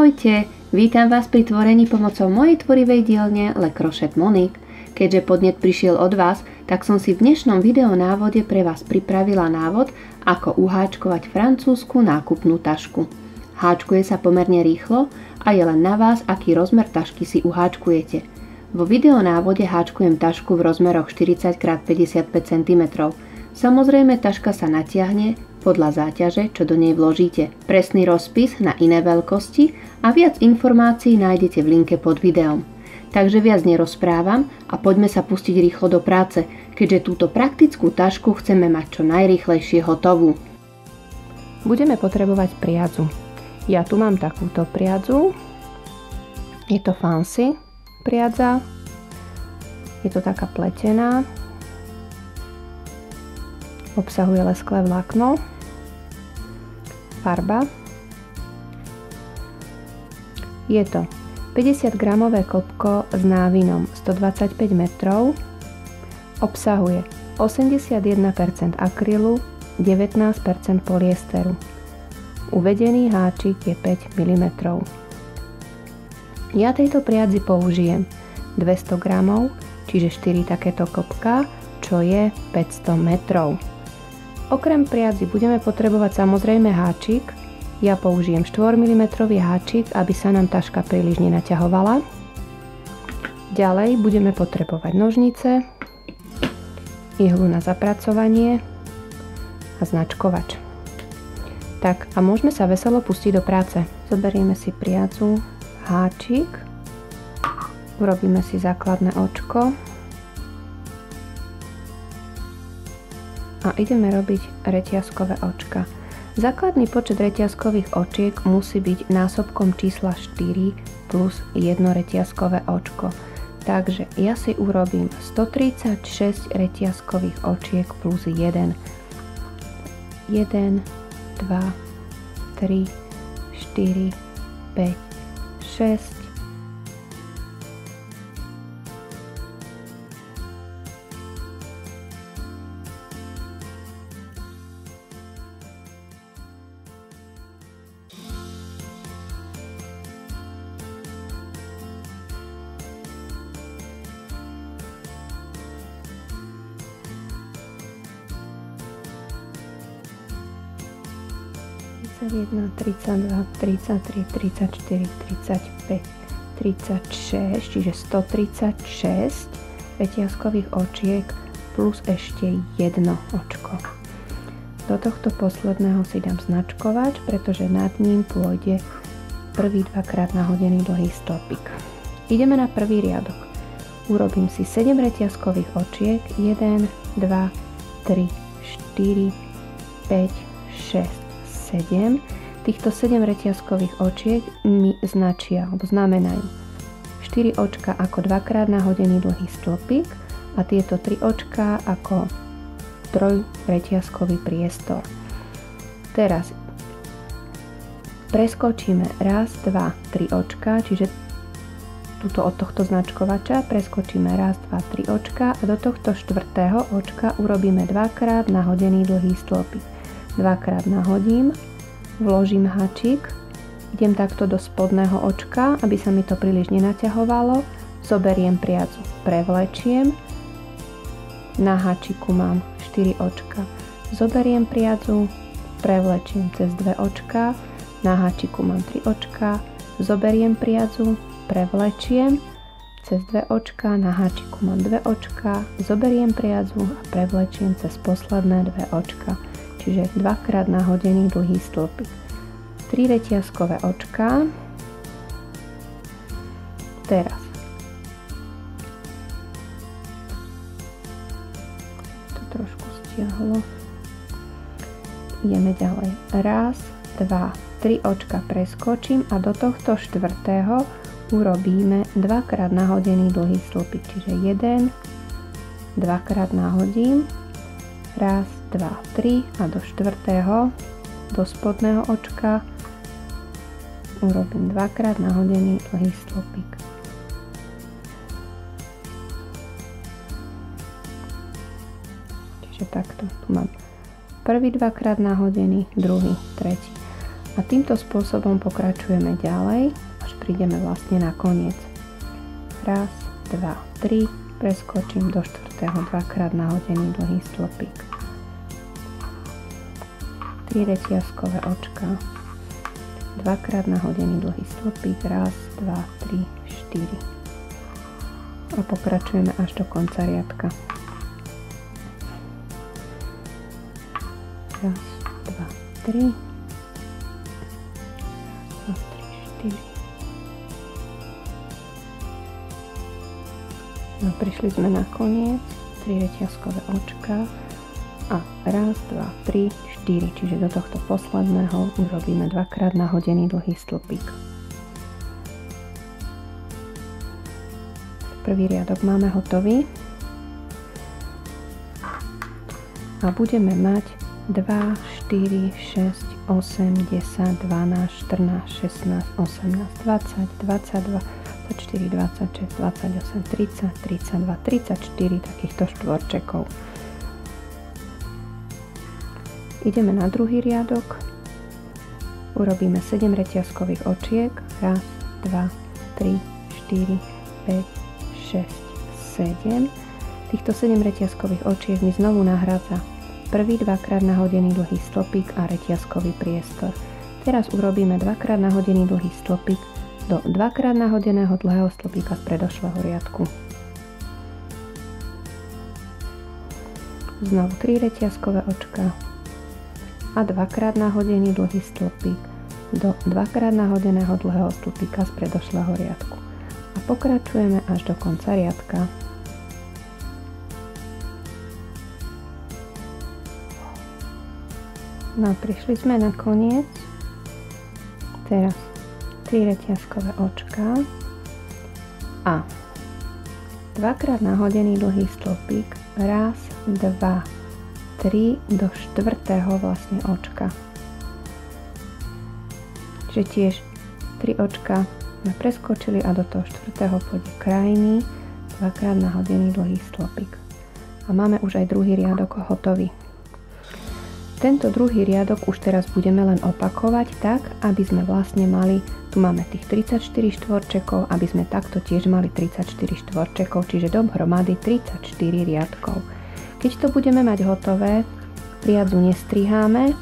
Ahojte, vítam vás pri tvorení pomocou mojej tvorivej dielne Le Crochet Monique. Keďže podnet prišiel od vás, tak som si v dnešnom videonávode pre vás pripravila návod, ako uháčkovať francúzsku nákupnú tašku. Háčkuje sa pomerne rýchlo a je len na vás, aký rozmer tašky si uháčkujete. Vo videonávode háčkujem tašku v rozmeroch 40x55 cm. Samozrejme, taška sa natiahne podľa záťaže, čo do nej vložíte. Presný rozpis na iné veľkosti a viac informácií nájdete v linke pod videom. Takže viac nerozprávam a poďme sa pustiť rýchlo do práce, keďže túto praktickú tašku chceme mať čo najrýchlejšie hotovú. Budeme potrebovať priadzu. Ja tu mám takúto priadzu. Je to fancy priadza. Je to taká pletená. Obsahuje lesklé vlákno. Farba. Je to 50 gramové klpko s návinom 125 metrov. Obsahuje 81% akrylu, 19% polyesteru. Uvedený háčik je 5 mm. Ja tejto priadzi použijem 200 gramov, čiže 4 takéto klpká, čo je 500 metrov. Okrem priadzi budeme potrebovať samozrejme háčik. Ja použijem 4 mm háčik, aby sa nám taška príliš nenaťahovala. Ďalej budeme potrebovať nožnice, ihlu na zapracovanie a značkovač. Tak a môžeme sa veselo pustiť do práce. Zoberieme si priadzu, háčik, urobíme si základné očko a ideme robiť reťazkové očka. Základný počet reťazkových očiek musí byť násobkom čísla 4 plus 1 reťazkové očko. Takže ja si urobím 136 reťazkových očiek plus 1. 1, 2, 3, 4, 5, 6, Jedna, 32, 33, 34, 35, 36, čiže 136 reťazkových očiek plus ešte jedno očko. Do tohto posledného si dám značkovač, pretože nad ním pôjde prvý dvakrát nahodený dlhý stĺpik. Ideme na prvý riadok. Urobím si 7 reťazkových očiek, 1, 2, 3, 4, 5, 6, 7. Týchto 7 reťazkových očiek mi značia, alebo znamenajú 4 očka ako dvakrát nahodený dlhý stĺpik a tieto 3 očka ako trojreťazkový priestor. Teraz preskočíme raz, 2, 3 očka, čiže tuto od tohto značkovača preskočíme raz, 2, 3 očka a do tohto štvrtého očka urobíme dvakrát nahodený dlhý stĺpik. Dvakrát nahodím, vložím háčik, idem takto do spodného očka, aby sa mi to príliš nenaťahovalo, zoberiem priadzu, prevlečiem, na háčiku mám 4 očka, zoberiem priadzu, prevlečiem cez 2 očka, na háčiku mám 3 očka, zoberiem priadzu, prevlečiem, cez 2 očka, na háčiku mám 2 očka, zoberiem priadzu a prevlečiem cez posledné 2 očka. Čiže dvakrát nahodený dlhý stĺpik. 3 reťazkové očká. Teraz to trošku stiahlo. Ideme ďalej. Raz, 2, 3 očka preskočím a do tohto štvrtého urobíme dvakrát nahodený dlhý stĺpik. Čiže 1, dvakrát nahodím. Raz, 2, 3 a do štvrtého, do spodného očka urobím dvakrát nahodený dlhý stĺpik. Čiže takto. Tu mám prvý dvakrát nahodený, druhý, tretí. A týmto spôsobom pokračujeme ďalej, až prídeme vlastne na koniec. Raz, dva, tri, preskočím do štvrtého dvakrát nahodený dlhý stĺpik. 3 reťazkové očka, dvakrát nahodený dlhý stĺpik, raz, dva, tri, 4. A pokračujeme až do konca riadka. Raz, dva, tri. 4. No, prišli sme na koniec, 3 reťazkové očka a raz, dva, 3, 4, čiže do tohto posledného urobíme dvakrát nahodený dlhý stĺpik. Prvý riadok máme hotový a budeme mať 2, 4, 6, 8, 10, 12, 14, 16, 18, 20, 22, 24, 26, 28, 30, 32, 34 takýchto štvorčekov. Ideme na druhý riadok. Urobíme 7 reťazkových očiek. Raz, 2, 3, 4, 5, 6, 7. Týchto 7 reťazkových očiek mi znovu nahrádza prvý dvakrát nahodený dlhý stĺpik a reťazkový priestor. Teraz urobíme dvakrát nahodený dlhý stĺpik do dvakrát nahodeného dlhého stĺpika z predošlého riadku. Znovu 3 reťazkové očka a dvakrát nahodený dlhý stĺpik do dvakrát nahodeného dlhého stĺpika z predošlého riadku. A pokračujeme až do konca riadka. No, prišli sme na koniec. Teraz 3 reťazkové očka a dvakrát nahodený dlhý stĺpik, raz, dva, 3 do štvrtého vlastne očka. Čiže tiež 3 očka sme preskočili a do toho štvrtého pôjde krajný, dvakrát nahodený dlhý stĺpik. A máme už aj druhý riadok hotový. Tento druhý riadok už teraz budeme len opakovať tak, aby sme vlastne mali, tu máme tých 34 štvorčekov, aby sme takto tiež mali 34 štvorčekov, čiže dohromady 34 riadkov. Keď to budeme mať hotové, riadzu nestriháme,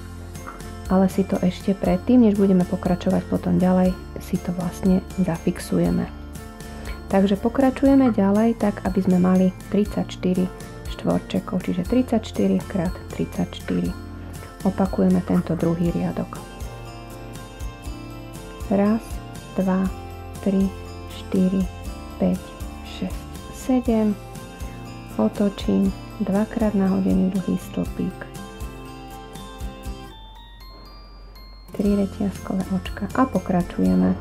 ale si to ešte predtým, než budeme pokračovať potom ďalej, si to vlastne zafixujeme. Takže pokračujeme ďalej tak, aby sme mali 34 štvorčekov, čiže 34 x 34. Opakujeme tento druhý riadok. Raz, dva, 3, 4, 5, 6, 7. Otočím, dvakrát nahodený dlhý stĺpik. 3 reťazkové očka a pokračujeme.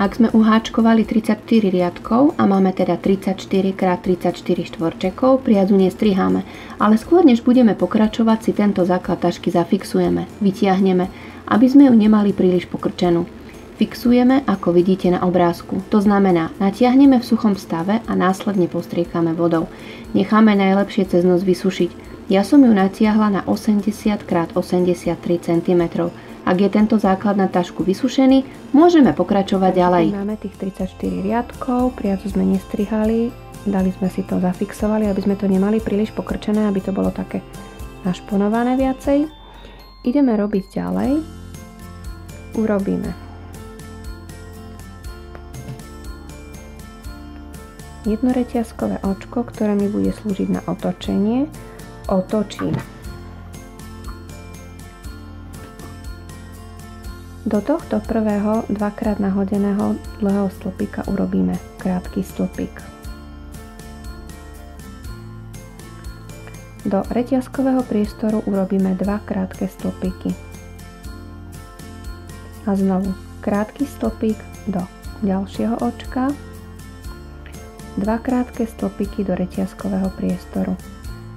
Ak sme uháčkovali 34 riadkov a máme teda 34 x 34 štvorčekov, riadzu nestriháme, ale skôr než budeme pokračovať, si tento základ tašky zafixujeme, vytiahneme, aby sme ju nemali príliš pokrčenú. Fixujeme, ako vidíte na obrázku. To znamená, natiahneme v suchom stave a následne postriekame vodou. Necháme najlepšie cez noc vysušiť. Ja som ju natiahla na 80 x 83 cm. Ak je tento základ na tašku vysušený, môžeme pokračovať ďalej. Máme tých 34 riadkov, riadzu sme nestrihali, dali sme si to, zafixovali, aby sme to nemali príliš pokrčené, aby to bolo také našponované viacej. Ideme robiť ďalej. Urobíme jedno reťazkové očko, ktoré mi bude slúžiť na otočenie. Otočím. Do tohto prvého dvakrát nahodeného dlhého stĺpika urobíme krátky stĺpik. Do reťazkového priestoru urobíme 2 krátke stĺpiky. A znovu krátky stĺpik do ďalšieho očka, 2 krátke stĺpiky do reťazkového priestoru.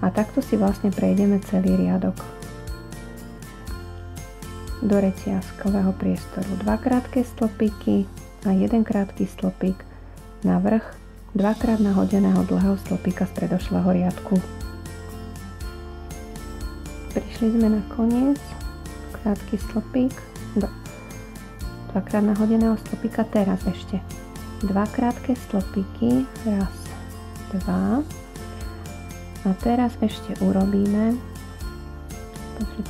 A takto si vlastne prejdeme celý riadok. Do reťazkového priestoru 2 krátke stĺpiky a 1 krátky stĺpik na vrch 2-krát nahodeného dlhého stĺpika z predošlého riadku. Prišli sme na koniec, krátky stĺpik, dvakrát nahodeného stĺpika, teraz ešte 2 krátke stĺpiky, raz, 2 a teraz ešte urobíme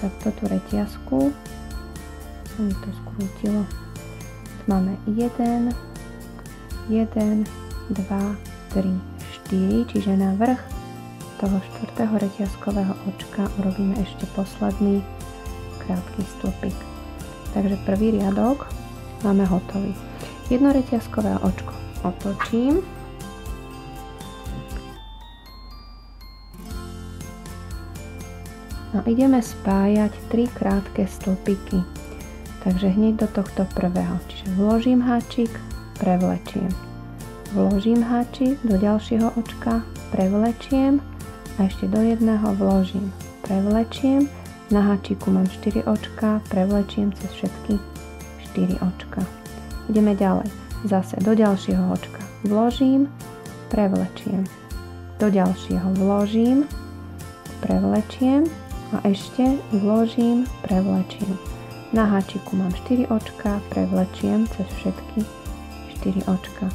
takto tú reťazku, sa mi to skrútilo, máme 1, 2, 3, 4, čiže na vrch toho 4. reťazkového očka urobíme ešte posledný krátky stĺpik. Takže prvý riadok máme hotový. Jedno reťazkové očko otočím. A ideme spájať 3 krátke stĺpiky. Takže hneď do tohto prvého. Čiže vložím háčik, prevlečiem. Vložím háčik do ďalšieho očka, prevlečiem a ešte do jedného vložím, prevlečiem. Na háčiku mám 4 očka, prevlečiem cez všetky 4 očka. Ideme ďalej. Zase do ďalšieho očka vložím, prevlečiem. Do ďalšieho vložím, prevlečiem a ešte vložím, prevlečiem. Na háčiku mám 4 očka, prevlečiem cez všetky 4 očka.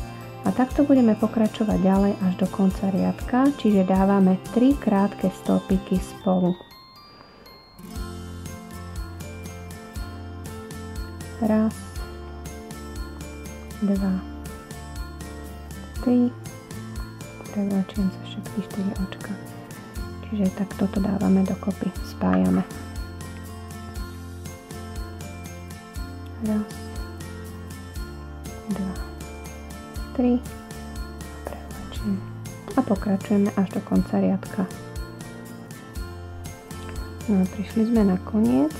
A takto budeme pokračovať ďalej až do konca riadka, čiže dávame 3 krátke stĺpiky spolu. Raz, 2, 3, prevlečiem cez všetky 4 očka. Čiže takto to dávame dokopy, spájame. Raz, 2, 3, prevlečím a pokračujeme až do konca riadka. No a prišli sme na koniec.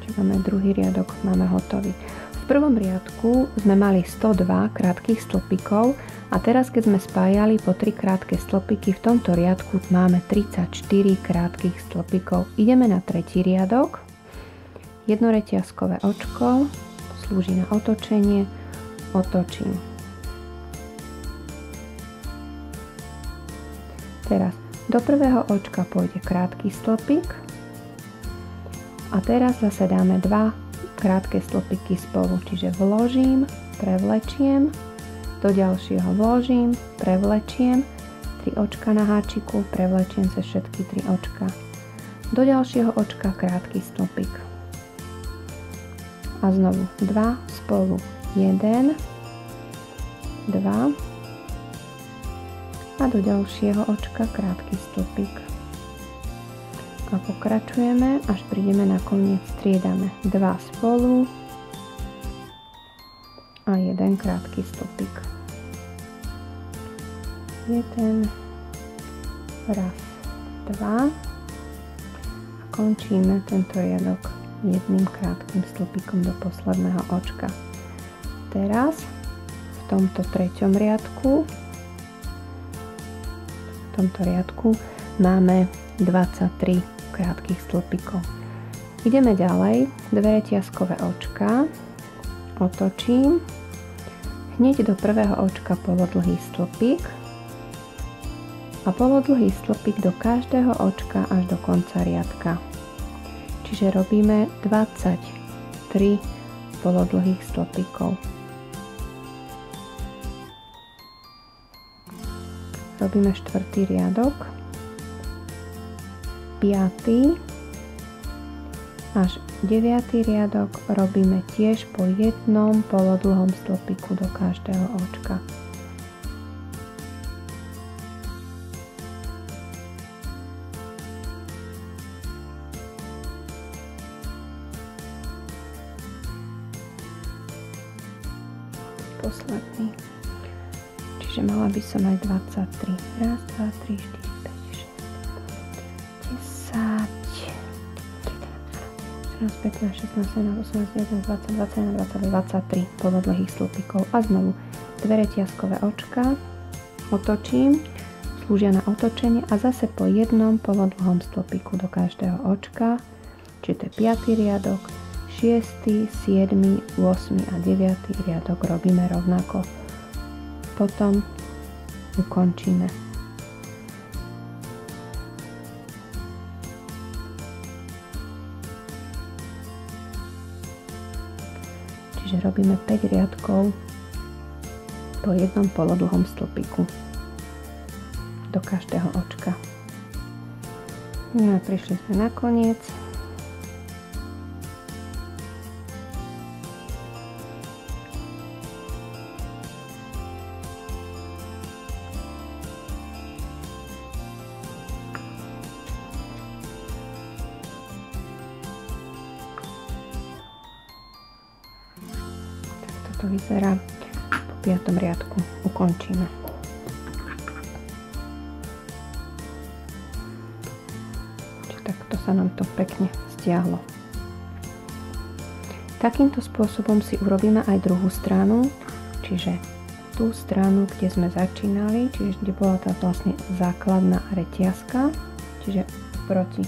Čakáme druhý riadok, máme hotový. V prvom riadku sme mali 102 krátkych stĺpikov a teraz keď sme spájali po 3 krátke stĺpiky, v tomto riadku máme 34 krátkych stĺpikov. Ideme na tretí riadok. Jedno reťazkové očko slúži na otočenie, otočím. Teraz do prvého očka pôjde krátky stĺpik a teraz zase dáme 2 krátke stĺpiky spolu, čiže vložím, prevlečiem, do ďalšieho vložím, prevlečiem, 3 očka na háčiku, prevlečiem cez všetky 3 očka. Do ďalšieho očka krátky stĺpik. A znovu 2 spolu, 1, 2 a do ďalšieho očka krátky stĺpik. A pokračujeme, až prídeme na koniec, striedame 2 spolu a 1 krátky stĺpik. 1, raz, 2 a končíme tento riadok jedným krátkym stĺpikom do posledného očka. Teraz v tomto treťom riadku máme 23 krátkych stĺpikov. Ideme ďalej, 2 reťazkové očka, otočím, hneď do prvého očka polodlhý stĺpik a polodlhý stĺpik do každého očka až do konca riadka. Čiže robíme 23 polodlhých stĺpikov. Robíme 4. riadok, 5. až 9. riadok robíme tiež po jednom polodlhom stĺpiku do každého očka. Posledný. Čiže mala by som aj 23. Raz, 2, 3, 4, 5, 6, 7, 14, 15, 16, 17, 18, 19, 20, 23 polodlhých stĺpikov a znovu 2 reťazkové očka, otočím, slúžia na otočenie a zase po jednom polodlhom stĺpiku do každého očka, čiže to je 5. riadok, 6., 7., 8. a 9. riadok robíme rovnako. Potom ukončíme. čiže robíme 5 riadkov po jednom polodlhom stĺpiku do každého očka. No a prišli sme na koniec. To vyzerá, po 5. riadku ukončíme. Čiže takto sa nám to pekne stiahlo. Takýmto spôsobom si urobíme aj druhú stranu, čiže tú stranu, kde sme začínali, čiže kde bola tá vlastne základná reťazka, čiže proti.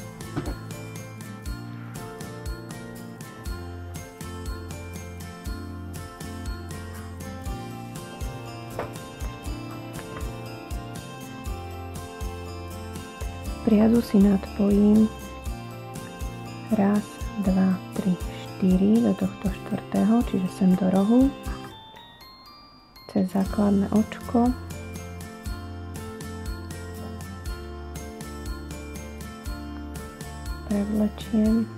Priazu si nadpojím 1, 2, 3, 4 do tohto 4., čiže sem do rohu, cez základné očko, prevlečiem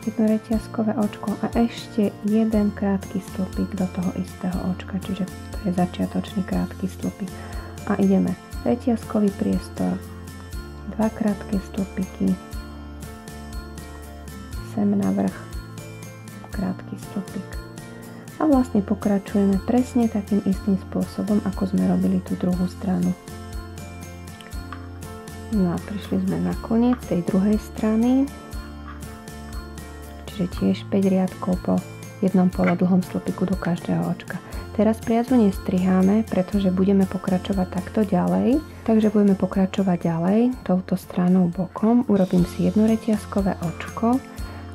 jedno reťazkové očko a ešte jeden krátky stĺpik do toho istého očka, čiže to je začiatočný krátky stĺpik. A ideme reťazkový priestor, 2 krátke stĺpiky, sem na vrch, krátky stĺpik. A vlastne pokračujeme presne takým istým spôsobom, ako sme robili tú druhú stranu. No a prišli sme na koniec tej druhej strany, čiže tiež 5 riadkov po jednom polodlhom stĺpiku do každého očka. Teraz priazu nestriháme, pretože budeme pokračovať takto ďalej. Takže budeme pokračovať ďalej touto stranou bokom. Urobím si jedno reťazkové očko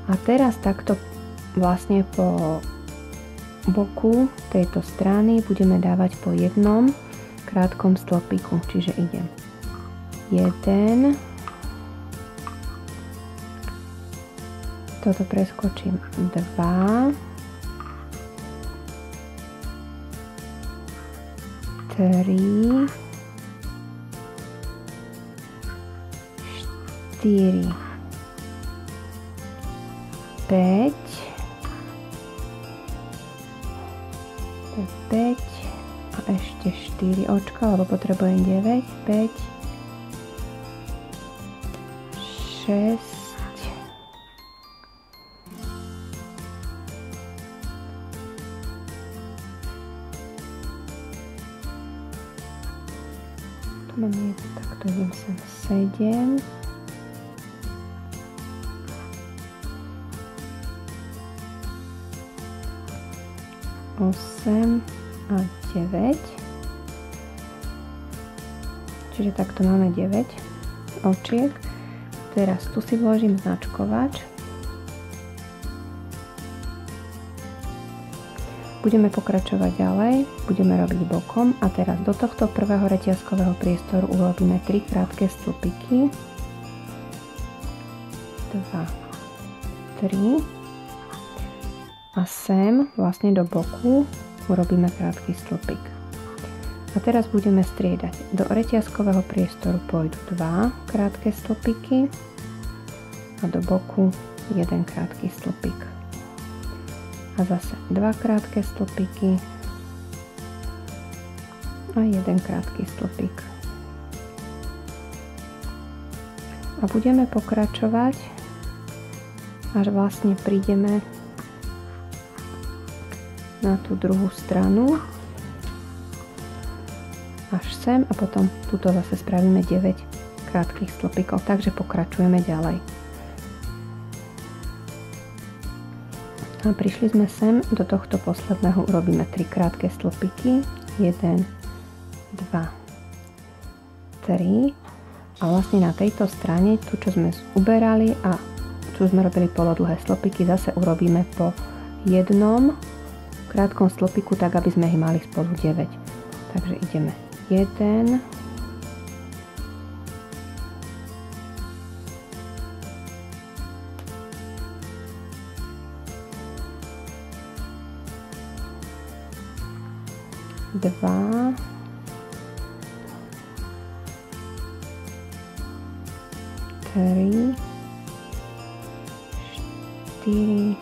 a teraz takto vlastne po boku tejto strany budeme dávať po jednom krátkom stĺpiku. Čiže idem 1, toto preskočím 2, 3, 4, 5, 5 a ešte 4 očka, lebo potrebujem 9, 5, 6, 7, 8 a 9. Čiže takto máme 9 očiek. Teraz tu si vložím značkovač. Budeme pokračovať ďalej, budeme robiť bokom a teraz do tohto prvého reťazkového priestoru urobíme 3 krátke stĺpiky. 2, 3 a sem vlastne do boku urobíme krátky stĺpik. A teraz budeme striedať. Do reťazkového priestoru pôjdu 2 krátke stĺpiky a do boku 1 krátky stĺpik. A zase 2 krátke stĺpiky a 1 krátky stĺpik. A budeme pokračovať, až vlastne prídeme na tú druhú stranu, až sem a potom tuto zase spravíme 9 krátkych stĺpikov, takže pokračujeme ďalej. A prišli sme sem, do tohto posledného urobíme 3 krátke stĺpiky, 1, 2, 3 a vlastne na tejto strane, tu čo sme uberali a tu sme robili polodlhé stĺpiky, zase urobíme po jednom krátkom stĺpiku, tak aby sme ich mali spolu 9. Takže ideme 1, 2, 2, 3, 4,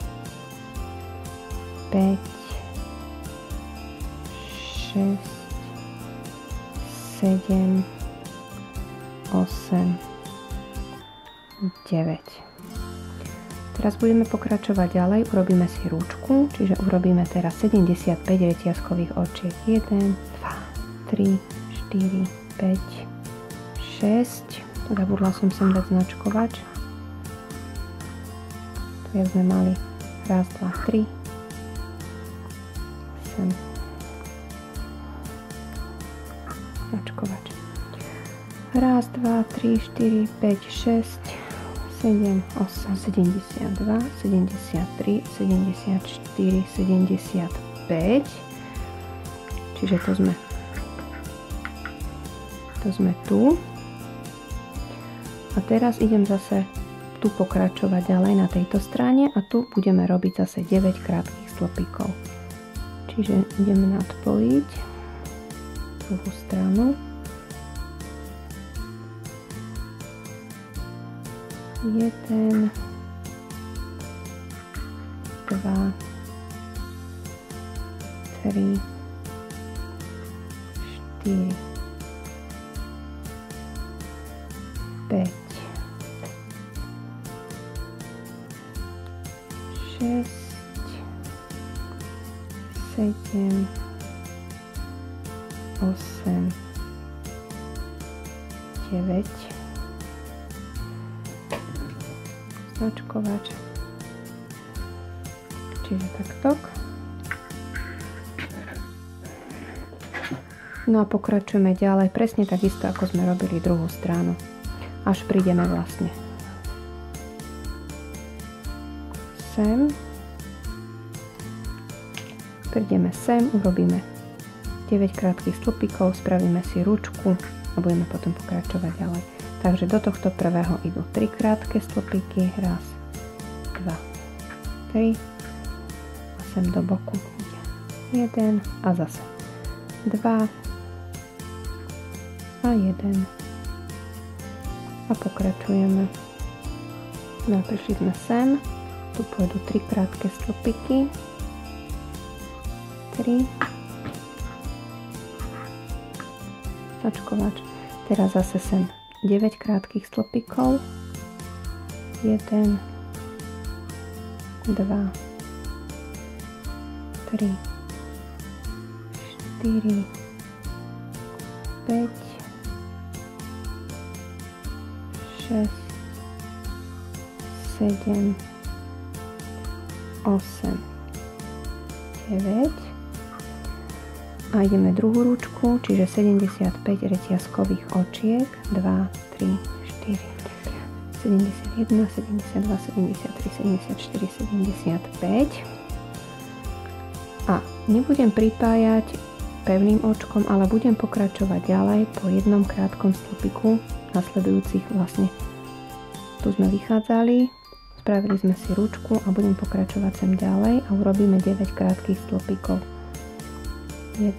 5, 6, 7, 8, 9. Teraz budeme pokračovať ďalej, urobíme si rúčku, čiže urobíme teraz 75 reťazkových očiek. 1, 2, 3, 4, 5, 6. Zabudla som sem dať značkovač. Tu jak sme mali 1, 2, 3, 8. Značkovač. 1, 2, 3, 4, 5, 6, 7, 8, 72, 73, 74, 75. Čiže to sme tu. A teraz idem zase tu pokračovať ďalej na tejto strane a tu budeme robiť zase 9 krátkych stĺpikov. Čiže ideme nadpoliť druhú stranu. 1, 2, 3, 4, 5, 6, 7, 8, 9. Značkovač. Čiže takto. No a pokračujeme ďalej presne takisto, ako sme robili druhú stranu. Až prídeme vlastne sem. Prídeme sem, urobíme 9 krátkych stĺpikov, spravíme si ručku a budeme potom pokračovať ďalej. Takže do tohto prvého idú 3 krátke stĺpiky. 1, 2, 3 a sem do boku ide 1 a zase 2 a 1 a pokračujeme. No a prišli sme sem, tu pôjdu 3 krátke stĺpiky, 3, značkovač, teraz zase sem 9 krátkych stĺpikov, 1, 2, 3, 4, 5, 6, 7, 8, 9 a ideme druhú ručku, čiže 75 reťazkových očiek, 2, 3, 4, 71, 72, 73, 74, 75 a nebudem pripájať pevným očkom, ale budem pokračovať ďalej po jednom krátkom stĺpiku nasledujúcich vlastne. Tu sme vychádzali, spravili sme si ručku a budem pokračovať sem ďalej a urobíme 9 krátkych stĺpikov. 1,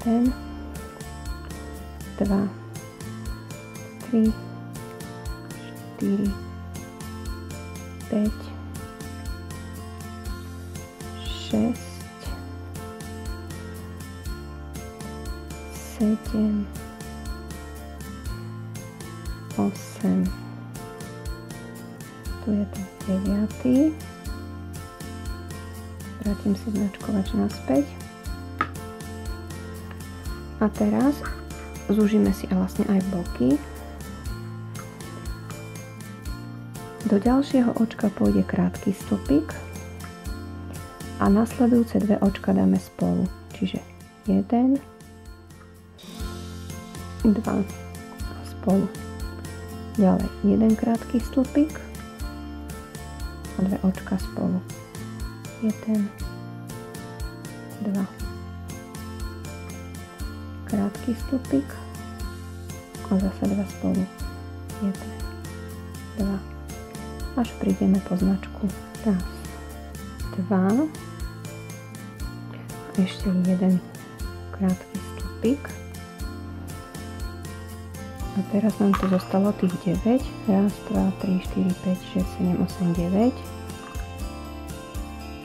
2, 3, 4, 5, 6, 7, 8, tu je ten 9. Vrátim si značkovač naspäť. A teraz zúžime si vlastne aj boky. Do ďalšieho očka pôjde krátky stĺpik a nasledujúce dve očka dáme spolu. Čiže 1, 2 spolu. Ďalej jeden krátky stĺpik a dve očka spolu. 1, 2. Krátky stĺpik a zase 2 spolu. 1, 2. Až prídeme po značku. 1, 2. A ešte jeden krátky stĺpik. stĺpik. A teraz nám tu zostalo tých 9. 1, 2, 3, 4, 5, 6, 7, 8, 9.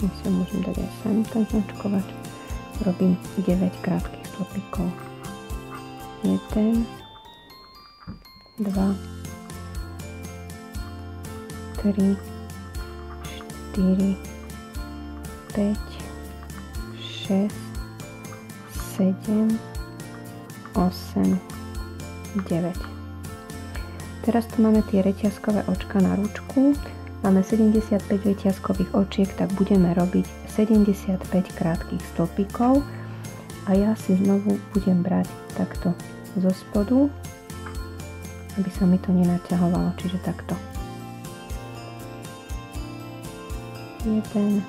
Ja si môžem dať aj sem ten značkovač. Robím 9 krátkych stĺpikov. 1, 2, 3, 4, 5, 6, 7, 8, 9. Teraz tu máme tie reťazkové očka na ručku. Máme 75 reťazkových očiek, tak budeme robiť 75 krátkych stĺpikov. A ja si znovu budem brať takto zo spodu, aby sa mi to nenaťahovalo, čiže takto. 1, 2,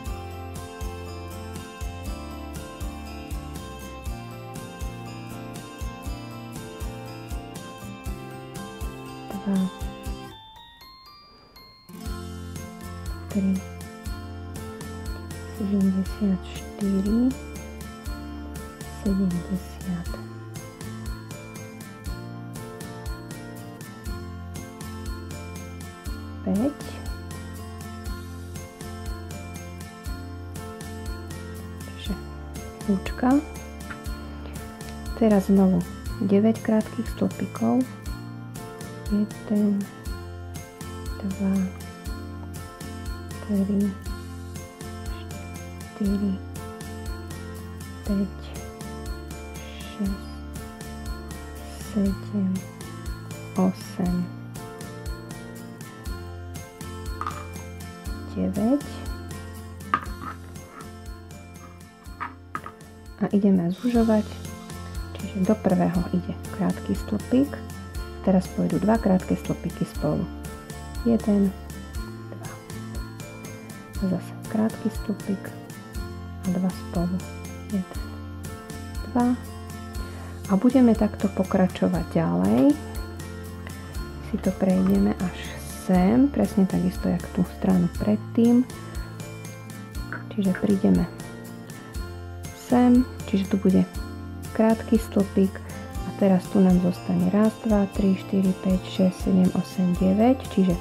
3, 74, 70. 5. Čiže ručka. Teraz znovu 9 krátkych stĺpikov. 1, 2, 3, 4, 5, 6, 7, 8, 9. A ideme zužovať, čiže do prvého ide krátky stĺpik. Teraz pôjdu 2 krátke stĺpiky spolu. 1, 2. A zase krátky stĺpik a 2 spolu. 1, 2. A budeme takto pokračovať ďalej. Si to prejdeme až sem, presne takisto jak tú stranu predtým. Čiže prídeme sem, čiže tu bude krátky stĺpik a teraz tu nám zostane 1, 2, 3, 4, 5, 6, 7, 8, 9, čiže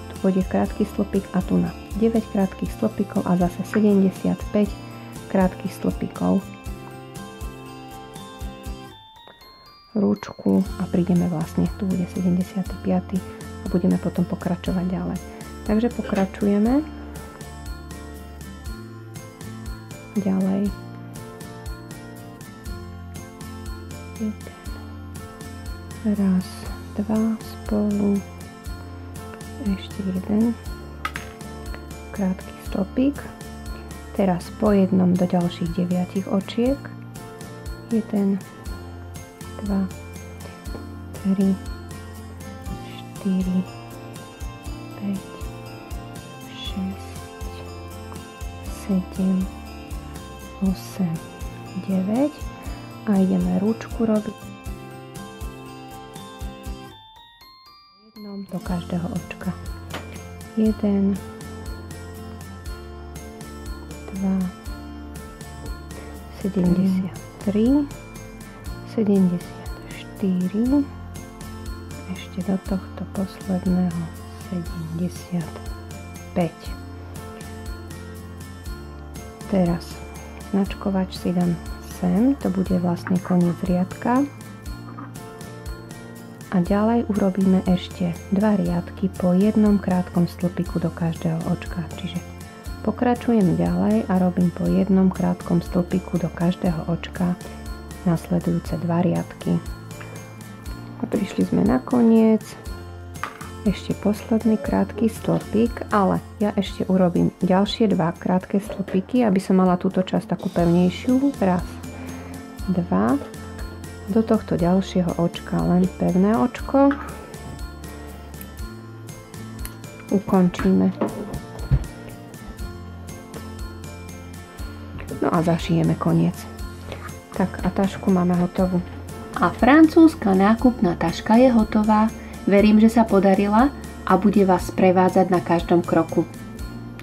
tu bude krátky stĺpik a tu na 9 krátkych stĺpikov a zase 75 krátkych stĺpikov. Ručku a prídeme vlastne, tu bude 75 a budeme potom pokračovať ďalej. Takže pokračujeme ďalej. 1, 2 spolu, ešte 1 krátky stĺpik. Teraz po jednom do ďalších 9 očiek. 1, 2, 3, 4, 5, 6, 7, 8, 9 a ideme ručku robiť jednom do každého očka. 1, 2, 73, 74, ešte do tohto posledného 75. Teraz značkovač si dám sem, to bude vlastne koniec riadka. A ďalej urobíme ešte 2 riadky po jednom krátkom stĺpiku do každého očka. Čiže pokračujem ďalej a robím po jednom krátkom stĺpiku do každého očka nasledujúce 2 riadky. A prišli sme na koniec. Ešte posledný krátky stĺpik, ale ja ešte urobím ďalšie 2 krátke stĺpiky, aby som mala túto časť takú pevnejšiu. 1, 2. Do tohto ďalšieho očka len pevné očko. Ukončíme. No a zašijeme koniec. Tak a tašku máme hotovú. A francúzska nákupná taška je hotová. Verím, že sa podarila a bude vás sprevádzať na každom kroku.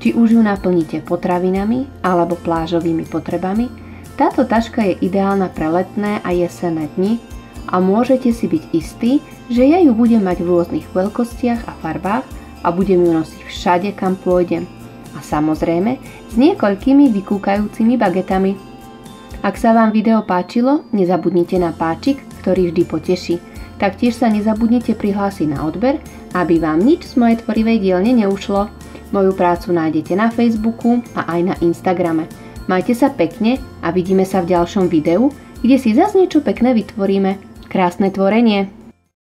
Či už ju naplníte potravinami alebo plážovými potrebami, Táto taška je ideálna pre letné a jesenné dni a môžete si byť istí, že ja ju budem mať v rôznych veľkostiach a farbách a budem ju nosiť všade, kam pôjdem. A samozrejme s niekoľkými vykúkajúcimi bagetami. Ak sa vám video páčilo, nezabudnite na páčik, ktorý vždy poteší. Taktiež sa nezabudnite prihlásiť na odber, aby vám nič z mojej tvorivej dielne neušlo. Moju prácu nájdete na Facebooku a aj na Instagrame. Majte sa pekne a vidíme sa v ďalšom videu, kde si zas niečo pekné vytvoríme. Krásne tvorenie!